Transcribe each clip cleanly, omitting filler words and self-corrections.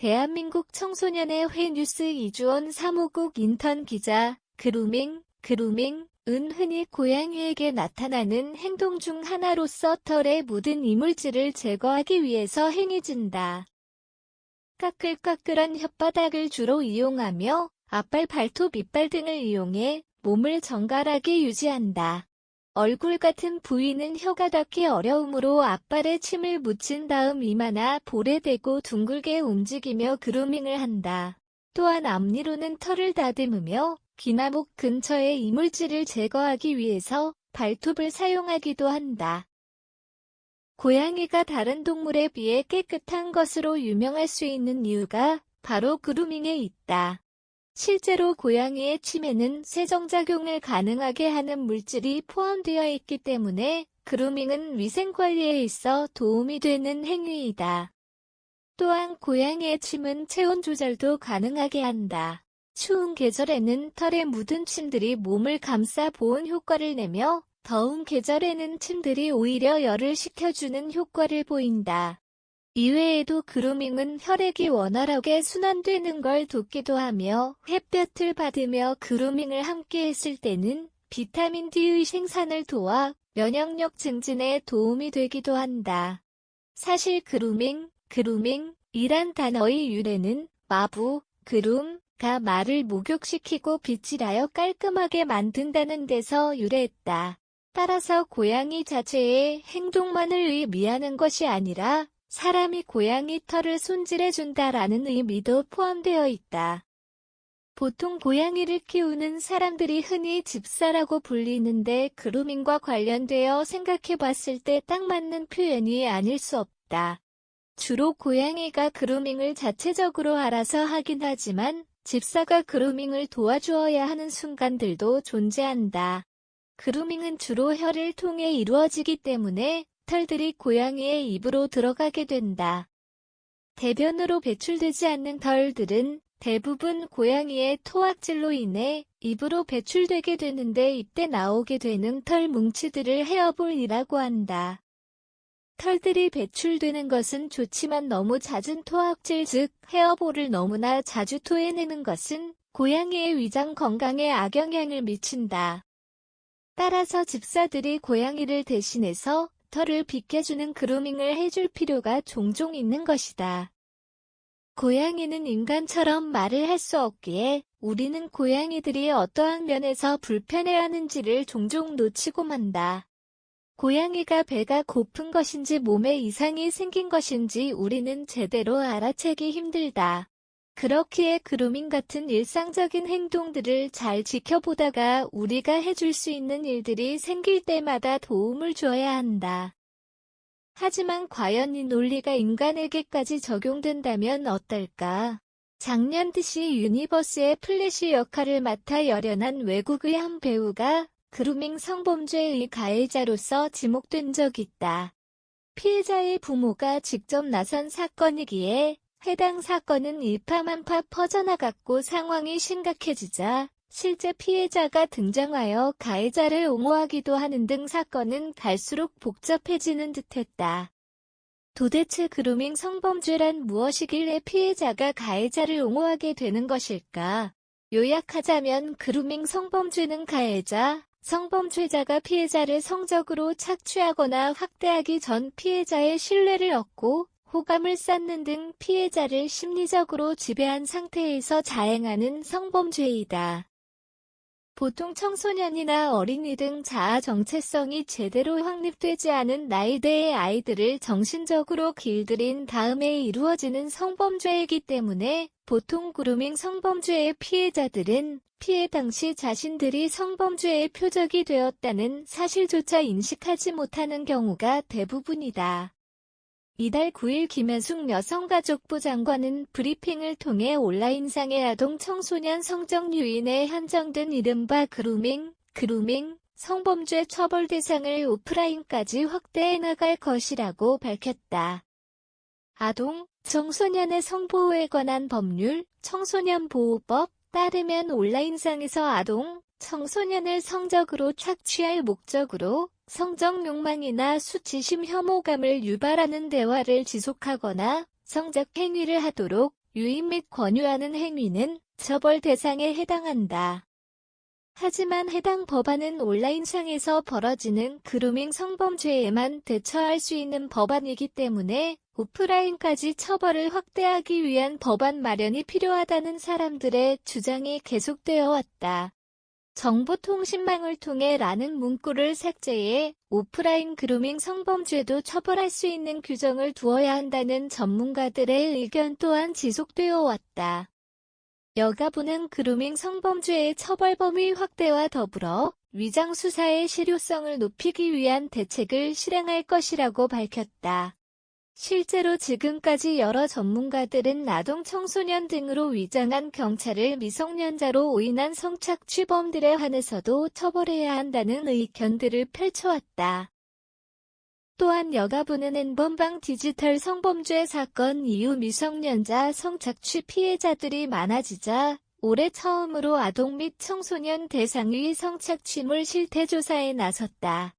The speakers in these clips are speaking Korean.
대한민국 청소년의 회 뉴스 이주원 사무국 인턴 기자, 그루밍은 흔히 고양이에게 나타나는 행동 중 하나로서 털에 묻은 이물질을 제거하기 위해서 행해진다. 까끌까끌한 혓바닥을 주로 이용하며 앞발, 발톱, 이빨 등을 이용해 몸을 정갈하게 유지한다. 얼굴 같은 부위는 혀가 닿기 어려우므로 앞발에 침을 묻힌 다음 이마나 볼에 대고 둥글게 움직이며 그루밍을 한다. 또한 앞니로는 털을 다듬으며 귀나 목 근처의 이물질을 제거하기 위해서 발톱을 사용하기도 한다. 고양이가 다른 동물에 비해 깨끗한 것으로 유명할 수 있는 이유가 바로 그루밍에 있다. 실제로 고양이의 침에는 세정작용을 가능하게 하는 물질이 포함되어 있기 때문에 그루밍은 위생관리에 있어 도움이 되는 행위이다. 또한 고양이의 침은 체온 조절도 가능하게 한다. 추운 계절에는 털에 묻은 침들이 몸을 감싸 보온 효과를 내며 더운 계절에는 침들이 오히려 열을 식혀주는 효과를 보인다. 이외에도 그루밍은 혈액이 원활하게 순환되는 걸 돕기도 하며 햇볕을 받으며 그루밍을 함께 했을 때는 비타민 D의 생산을 도와 면역력 증진에 도움이 되기도 한다. 사실 그루밍이란 단어의 유래는 마부, 그룸가 말을 목욕시키고 빗질하여 깔끔하게 만든다는 데서 유래했다. 따라서 고양이 자체의 행동만을 의미하는 것이 아니라 사람이 고양이 털을 손질해준다라는 의미도 포함되어 있다. 보통 고양이를 키우는 사람들이 흔히 집사라고 불리는데 그루밍과 관련되어 생각해봤을 때 딱 맞는 표현이 아닐 수 없다. 주로 고양이가 그루밍을 자체적으로 알아서 하긴 하지만 집사가 그루밍을 도와주어야 하는 순간들도 존재한다. 그루밍은 주로 혀를 통해 이루어지기 때문에 털들이 고양이의 입으로 들어가게 된다. 대변으로 배출되지 않는 털들은 대부분 고양이의 토악질로 인해 입으로 배출되게 되는데 이때 나오게 되는 털 뭉치들을 헤어볼이라고 한다. 털들이 배출되는 것은 좋지만 너무 잦은 토악질 즉 헤어볼을 너무나 자주 토해내는 것은 고양이의 위장 건강에 악영향을 미친다. 따라서 집사들이 고양이를 대신해서 털을 빗겨주는 그루밍을 해줄 필요가 종종 있는 것이다. 고양이는 인간처럼 말을 할 수 없기에 우리는 고양이들이 어떠한 면에서 불편해하는지를 종종 놓치고 만다. 고양이가 배가 고픈 것인지 몸에 이상이 생긴 것인지 우리는 제대로 알아채기 힘들다. 그렇기에 그루밍 같은 일상적인 행동들을 잘 지켜보다가 우리가 해줄 수 있는 일들이 생길 때마다 도움을 줘야 한다. 하지만 과연 이 논리가 인간에게까지 적용된다면 어떨까? 작년 DC 유니버스의 플래시 역할을 맡아 열연한 외국의 한 배우가 그루밍 성범죄의 가해자로서 지목된 적 있다. 피해자의 부모가 직접 나선 사건이기에 해당 사건은 일파만파 퍼져나갔고 상황이 심각해지자 실제 피해자가 등장하여 가해자를 옹호하기도 하는 등 사건은 갈수록 복잡해지는 듯했다. 도대체 그루밍 성범죄란 무엇이길래 피해자가 가해자를 옹호하게 되는 것일까? 요약하자면 그루밍 성범죄는 가해자, 성범죄자가 피해자를 성적으로 착취하거나 학대하기 전 피해자의 신뢰를 얻고 호감을 쌓는 등 피해자를 심리적으로 지배한 상태에서 자행하는 성범죄이다. 보통 청소년이나 어린이 등 자아 정체성이 제대로 확립되지 않은 나이대의 아이들을 정신적으로 길들인 다음에 이루어지는 성범죄이기 때문에 보통 그루밍 성범죄의 피해자들은 피해 당시 자신들이 성범죄의 표적이 되었다는 사실조차 인식하지 못하는 경우가 대부분이다. 이달 9일 김현숙 여성가족부 장관은 브리핑을 통해 온라인상의 아동 청소년 성적 유인에 한정된 이른바 그루밍 성범죄 처벌 대상을 오프라인까지 확대해 나갈 것이라고 밝혔다. 아동, 청소년의 성보호에 관한 법률, 청소년보호법 따르면 온라인상에서 아동, 청소년을 성적으로 착취할 목적으로 성적 욕망이나 수치심 혐오감을 유발하는 대화를 지속하거나 성적 행위를 하도록 유인 및 권유하는 행위는 처벌 대상에 해당한다. 하지만 해당 법안은 온라인상에서 벌어지는 그루밍 성범죄에만 대처할 수 있는 법안이기 때문에 오프라인까지 처벌을 확대하기 위한 법안 마련이 필요하다는 사람들의 주장이 계속되어 왔다. 정보통신망을 통해 라는 문구를 삭제해 오프라인 그루밍 성범죄도 처벌할 수 있는 규정을 두어야 한다는 전문가들의 의견 또한 지속되어 왔다. 여가부는 그루밍 성범죄의 처벌 범위 확대와 더불어 위장 수사의 실효성을 높이기 위한 대책을 실행할 것이라고 밝혔다. 실제로 지금까지 여러 전문가들은 아동 청소년 등으로 위장한 경찰을 미성년자로 오인한 성착취범들에 한해서도 처벌해야 한다는 의견들을 펼쳐왔다. 또한 여가부는 N번방 디지털 성범죄 사건 이후 미성년자 성착취 피해자들이 많아지자 올해 처음으로 아동 및 청소년 대상의 성착취물 실태조사에 나섰다.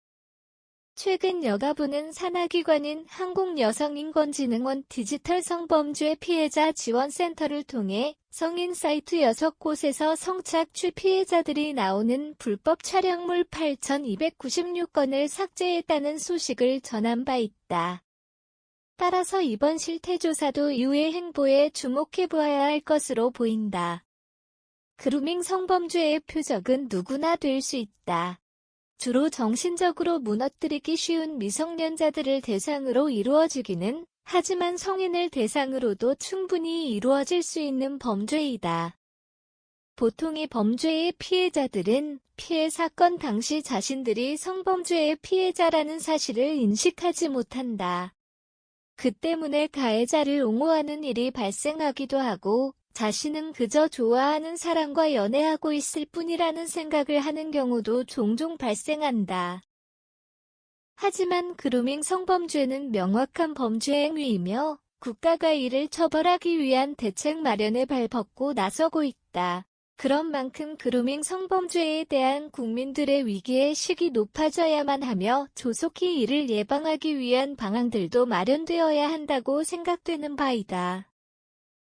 최근 여가부는 산하기관인 한국여성인권진흥원 디지털 성범죄 피해자 지원센터를 통해 성인 사이트 6곳에서 성착취 피해자들이 나오는 불법 촬영물 8,296건을 삭제했다는 소식을 전한 바 있다. 따라서 이번 실태조사도 이후의 행보에 주목해보아야 할 것으로 보인다. 그루밍 성범죄의 표적은 누구나 될 수 있다. 주로 정신적으로 무너뜨리기 쉬운 미성년자들을 대상으로 이루어지기는 하지만 성인을 대상으로도 충분히 이루어질 수 있는 범죄이다. 보통 이 범죄의 피해자들은 피해 사건 당시 자신들이 성범죄의 피해자라는 사실을 인식하지 못한다. 그 때문에 가해자를 옹호하는 일이 발생하기도 하고 자신은 그저 좋아하는 사람과 연애하고 있을 뿐이라는 생각을 하는 경우도 종종 발생한다. 하지만 그루밍 성범죄는 명확한 범죄 행위이며 국가가 이를 처벌하기 위한 대책 마련에 발벗고 나서고 있다. 그런 만큼 그루밍 성범죄에 대한 국민들의 위기의식이 높아져야만 하며 조속히 이를 예방하기 위한 방안들도 마련되어야 한다고 생각되는 바이다.